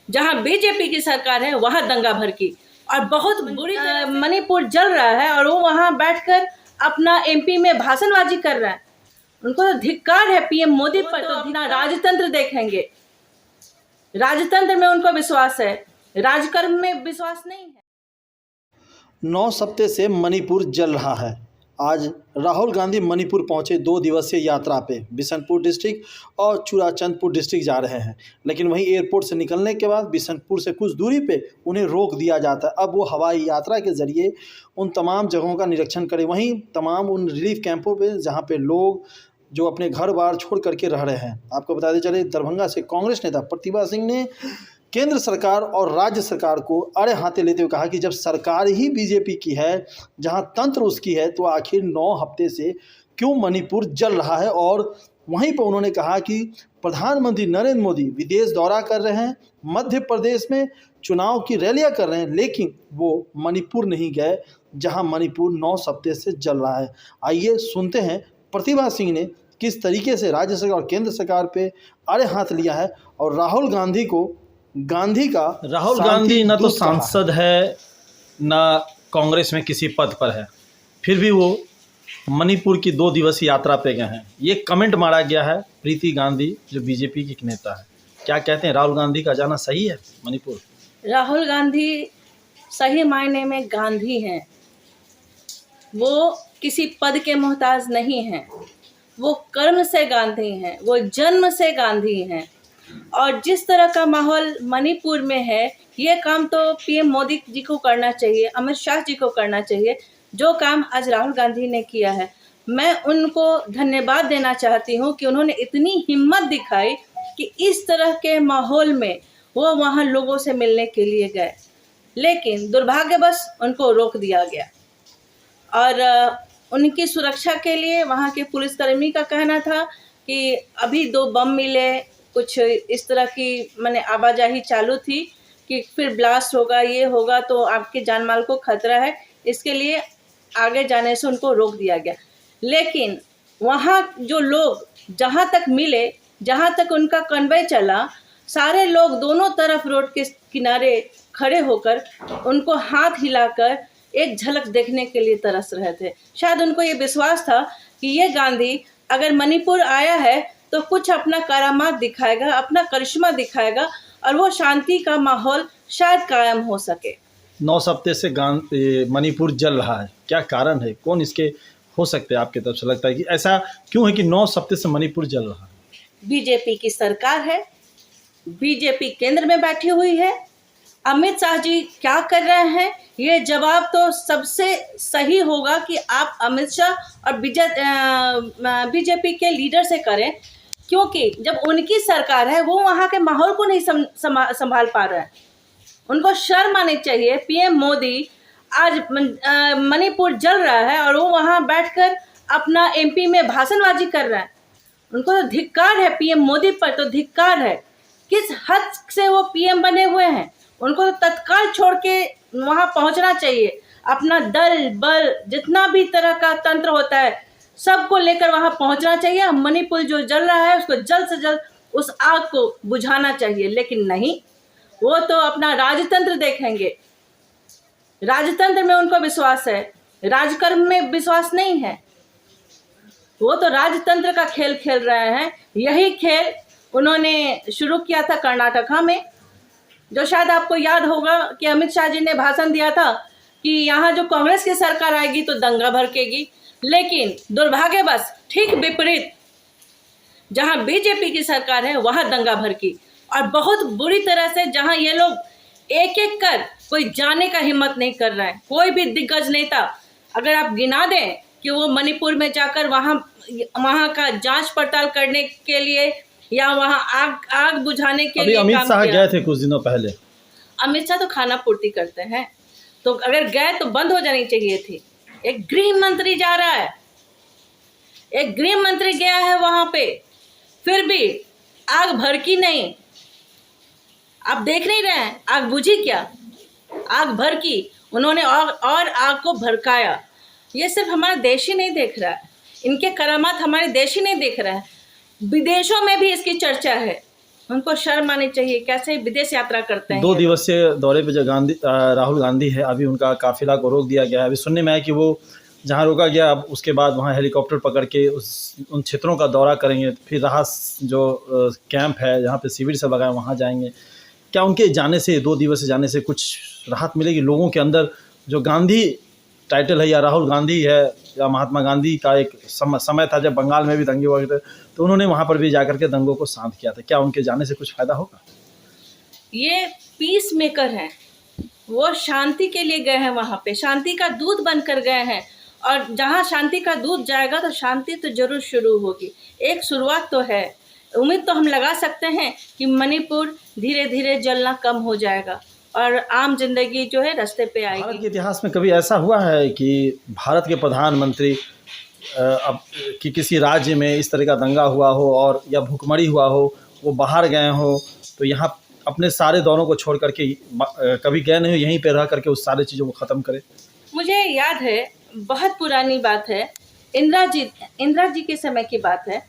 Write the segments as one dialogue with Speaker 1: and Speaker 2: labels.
Speaker 1: जहां बीजेपी की सरकार है वहां दंगा भड़की और बहुत बुरी तरह मणिपुर जल रहा है और वो वहां बैठकर अपना एमपी में भाषणबाजी कर रहा है। उनको तो धिक्कार है पीएम मोदी पर। तो अपना राजतंत्र देखेंगे, राजतंत्र में उनको विश्वास है, राजकर्म में विश्वास नहीं है।
Speaker 2: 9 सप्ताह से मणिपुर जल रहा है। आज राहुल गांधी मणिपुर पहुंचे 2 दिवसीय यात्रा पे बिशनपुर डिस्ट्रिक्ट और चुराचंदपुर डिस्ट्रिक्ट जा रहे हैं, लेकिन वहीं एयरपोर्ट से निकलने के बाद बिशनपुर से कुछ दूरी पे उन्हें रोक दिया जाता है। अब वो हवाई यात्रा के जरिए उन तमाम जगहों का निरीक्षण करें, वहीं तमाम उन रिलीफ कैंपों पे जहाँ पे लोग जो अपने घर बार छोड़ करके रह रहे हैं। आपको बताते चले, दरभंगा से कांग्रेस नेता प्रतिभा सिंह ने केंद्र सरकार और राज्य सरकार को अड़े हाथे लेते हुए कहा कि जब सरकार ही बीजेपी की है, जहां तंत्र उसकी है, तो आखिर 9 हफ्ते से क्यों मणिपुर जल रहा है। और वहीं पर उन्होंने कहा कि प्रधानमंत्री नरेंद्र मोदी विदेश दौरा कर रहे हैं, मध्य प्रदेश में चुनाव की रैलियां कर रहे हैं, लेकिन वो मणिपुर नहीं गए, जहां मणिपुर 9 सप्ताह से जल रहा है। आइए सुनते हैं प्रतिभा सिंह ने किस तरीके से राज्य सरकार और केंद्र सरकार पे अड़े हाथ लिया है और राहुल गांधी
Speaker 3: न तो सांसद है न कांग्रेस में किसी पद पर है, फिर भी वो मणिपुर की 2 दिवसीय यात्रा पे गए हैं। ये कमेंट मारा गया है प्रीति गांधी जो बीजेपी की नेता है। क्या कहते हैं, राहुल गांधी का जाना सही है मणिपुर?
Speaker 1: राहुल गांधी सही मायने में गांधी हैं। वो किसी पद के मोहताज नहीं हैं, वो कर्म से गांधी हैं, वो जन्म से गांधी हैं। और जिस तरह का माहौल मणिपुर में है, ये काम तो पीएम मोदी जी को करना चाहिए, अमित शाह जी को करना चाहिए। जो काम आज राहुल गांधी ने किया है, मैं उनको धन्यवाद देना चाहती हूँ कि उन्होंने इतनी हिम्मत दिखाई कि इस तरह के माहौल में वो वहाँ लोगों से मिलने के लिए गए, लेकिन दुर्भाग्यवश उनको रोक दिया गया। और उनकी सुरक्षा के लिए वहाँ के पुलिसकर्मी का कहना था कि अभी 2 बम मिले, कुछ इस तरह की मैंने आवाजाही चालू थी कि फिर ब्लास्ट होगा, ये होगा, तो आपके जान माल को खतरा है, इसके लिए आगे जाने से उनको रोक दिया गया। लेकिन वहाँ जो लोग जहाँ तक मिले, जहाँ तक उनका कन्वे चला, सारे लोग दोनों तरफ रोड के किनारे खड़े होकर उनको हाथ हिलाकर एक झलक देखने के लिए तरस रहे थे। शायद उनको ये विश्वास था कि ये गांधी अगर मणिपुर आया है तो कुछ अपना करामात दिखाएगा, अपना करिश्मा दिखाएगा और वो शांति का माहौल शायद कायम हो सके।
Speaker 3: 9 सप्ताह से मणिपुर जल रहा है, क्या कारण है? कौन इसके हो सकते हैं आपकी तरफ से? लगता है कि ऐसा क्यों है कि 9 सप्ताह से मणिपुर जल रहा है?
Speaker 1: बीजेपी की सरकार है, बीजेपी केंद्र में बैठी हुई है। अमित शाह जी क्या कर रहे हैं, ये जवाब तो सबसे सही होगा कि आप अमित शाह और बीजेपी के लीडर से करें, क्योंकि जब उनकी सरकार है वो वहाँ के माहौल को नहीं संभाल पा रहे हैं। उनको शर्म आनी चाहिए। पीएम मोदी आज मणिपुर जल रहा है और वो वहाँ बैठकर अपना एमपी में भाषणबाजी कर रहा है। उनको तो धिक्कार है, पीएम मोदी पर तो धिक्कार है। किस हद से वो पीएम बने हुए हैं, उनको तो तत्काल छोड़ के वहाँ पहुँचना चाहिए। अपना दल बल जितना भी तरह का तंत्र होता है सबको लेकर वहाँ पहुँचना चाहिए। मणिपुर जो जल रहा है उसको जल्द से जल्द उस आग को बुझाना चाहिए, लेकिन नहीं, वो तो अपना राजतंत्र देखेंगे, राजतंत्र में उनको विश्वास है, राजकर्म में विश्वास नहीं है। वो तो राजतंत्र का खेल खेल रहे हैं। यही खेल उन्होंने शुरू किया था कर्नाटका में, जो शायद आपको याद होगा कि अमित शाह जी ने भाषण दिया था कि यहाँ जो कांग्रेस की सरकार आएगी तो दंगा भड़केगी। लेकिन दुर्भाग्यवश ठीक विपरीत, जहाँ बीजेपी की सरकार है वहाँ दंगा भड़की और बहुत बुरी तरह से। जहाँ ये लोग एक एक कर कोई जाने का हिम्मत नहीं कर रहा है, कोई भी दिग्गज नेता अगर आप गिना दें कि वो मणिपुर में जाकर वहाँ का जांच पड़ताल करने के लिए या वहाँ आग बुझाने के लिए
Speaker 3: अमित शाह गए थे कुछ दिनों पहले।
Speaker 1: अमित शाह तो खाना पूर्ति करते हैं, तो अगर गए तो बंद हो जानी चाहिए थी। एक गृह मंत्री जा रहा है, एक गृह मंत्री गया है वहां पे, फिर भी आग भड़की नहीं। आप देख नहीं रहे हैं आग बुझी क्या? आग भड़की, उन्होंने और आग को भड़काया। ये सिर्फ हमारा देश ही नहीं देख रहा है, इनके करामात हमारे देश ही नहीं देख रहा है, विदेशों में भी इसकी चर्चा है। उनको शर्म आनी चाहिए, कैसे विदेश यात्रा करते हैं
Speaker 3: 2
Speaker 1: ये।
Speaker 3: दिवसीय दौरे पे जो राहुल गांधी है, अभी उनका काफिला को रोक दिया गया है। अभी सुनने में आया कि वो जहाँ रोका गया, अब उसके बाद वहाँ हेलीकॉप्टर पकड़ के उन क्षेत्रों का दौरा करेंगे, फिर राहत जो कैंप है जहाँ पे शिविर सब लगाए वहाँ जाएंगे। क्या उनके जाने से, 2 दिवसीय जाने से कुछ राहत मिलेगी लोगों के अंदर? जो गांधी टाइटल है, या राहुल गांधी है, या महात्मा गांधी का एक समय था जब बंगाल में भी दंगे हुए थे, तो उन्होंने वहाँ पर भी जाकर के दंगों को शांत किया था। क्या उनके जाने से कुछ फ़ायदा होगा?
Speaker 1: ये पीस मेकर हैं, वो शांति के लिए गए हैं, वहाँ पे शांति का दूत बनकर गए हैं। और जहाँ शांति का दूत जाएगा तो शांति तो जरूर शुरू होगी। एक शुरुआत तो है। उम्मीद तो हम लगा सकते हैं कि मणिपुर धीरे धीरे जलना कम हो जाएगा और आम जिंदगी जो है रास्ते पे
Speaker 3: भारत
Speaker 1: आएगी।
Speaker 3: के इतिहास में कभी ऐसा हुआ है कि भारत के प्रधानमंत्री अब कि किसी राज्य में इस तरह का दंगा हुआ हो और या भूखमरी हुआ हो, वो बाहर गए हो, तो यहाँ अपने सारे दौरों को छोड़ करके कभी गए नहीं हो, यहीं पे रह करके उस सारी चीज़ों को ख़त्म करे?
Speaker 1: मुझे याद है, बहुत पुरानी बात है, इंदिरा जी के समय की बात है।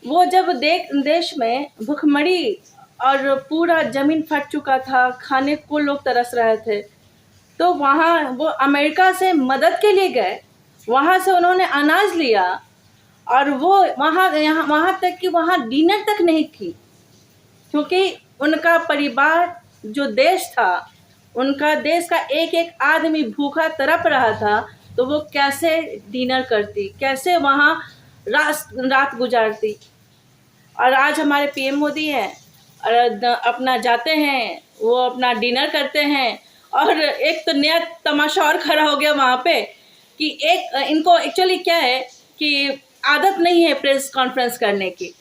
Speaker 1: वो जब देश में भूखमरी और पूरा ज़मीन फट चुका था, खाने को लोग तरस रहे थे, तो वहाँ वो अमेरिका से मदद के लिए गए। वहाँ से उन्होंने अनाज लिया और वो वहाँ तक कि वहाँ डिनर तक नहीं की, क्योंकि उनका परिवार जो देश था, उनका देश का एक एक आदमी भूखा तड़प रहा था, तो वो कैसे डिनर करती, कैसे वहाँ रात गुजारती। और आज हमारे पीएम मोदी हैं और अपना जाते हैं, वो अपना डिनर करते हैं। और एक तो नया तमाशा और खड़ा हो गया वहाँ पे कि इनको एक्चुअली क्या है कि आदत नहीं है प्रेस कॉन्फ्रेंस करने की,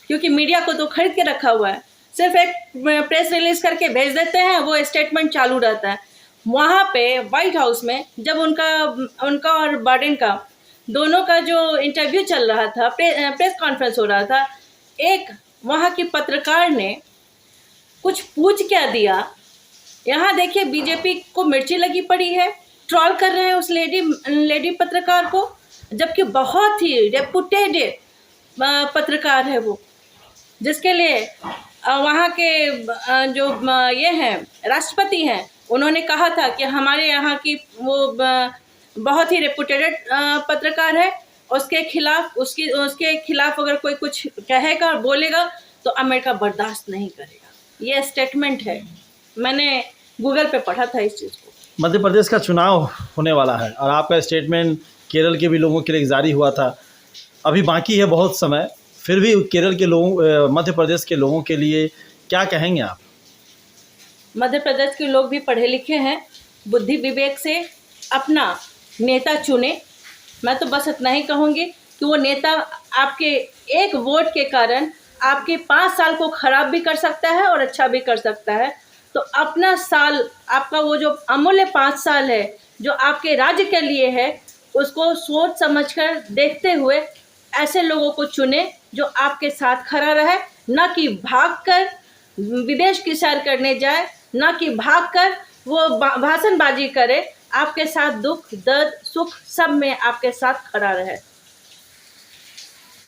Speaker 1: क्योंकि मीडिया को तो खरीद के रखा हुआ है। सिर्फ एक प्रेस रिलीज करके भेज देते हैं, वो स्टेटमेंट चालू रहता है। वहाँ पे व्हाइट हाउस में जब उनका और बाइडेन का दोनों का जो इंटरव्यू चल रहा था, प्रेस कॉन्फ्रेंस हो रहा था, एक वहाँ की पत्रकार ने कुछ पूछ क्या दिया। यहाँ देखिए, बीजेपी को मिर्ची लगी पड़ी है, ट्रोल कर रहे हैं उस लेडी पत्रकार को, जबकि बहुत ही रेपुटेड पत्रकार है वो, जिसके लिए वहाँ के जो ये हैं राष्ट्रपति हैं, उन्होंने कहा था कि हमारे यहाँ की वो बहुत ही रेपुटेड पत्रकार है, उसके खिलाफ अगर कोई कुछ कहेगा और बोलेगा तो अमेरिका बर्दाश्त नहीं करेगा। ये स्टेटमेंट है, मैंने गूगल पे पढ़ा था इस चीज़ को।
Speaker 3: मध्य प्रदेश का चुनाव होने वाला है और आपका स्टेटमेंट केरल के भी लोगों के लिए जारी हुआ था। अभी बाकी है बहुत समय, फिर भी केरल के लोगों, मध्य प्रदेश के लोगों के लिए क्या कहेंगे आप?
Speaker 1: मध्य प्रदेश के लोग भी पढ़े लिखे हैं, बुद्धि विवेक से अपना नेता चुने। मैं तो बस इतना ही कहूँगी कि वो नेता आपके एक वोट के कारण आपके 5 साल को खराब भी कर सकता है और अच्छा भी कर सकता है। तो अपना साल, आपका वो जो अमूल्य 5 साल है जो आपके राज्य के लिए है, उसको सोच समझकर देखते हुए ऐसे लोगों को चुने जो आपके साथ खड़ा रहे, ना कि भागकर विदेश की सैर करने जाए, ना कि भागकर वो भाषणबाजी करे। आपके साथ दुख दर्द सुख सब में आपके साथ खड़ा रहे।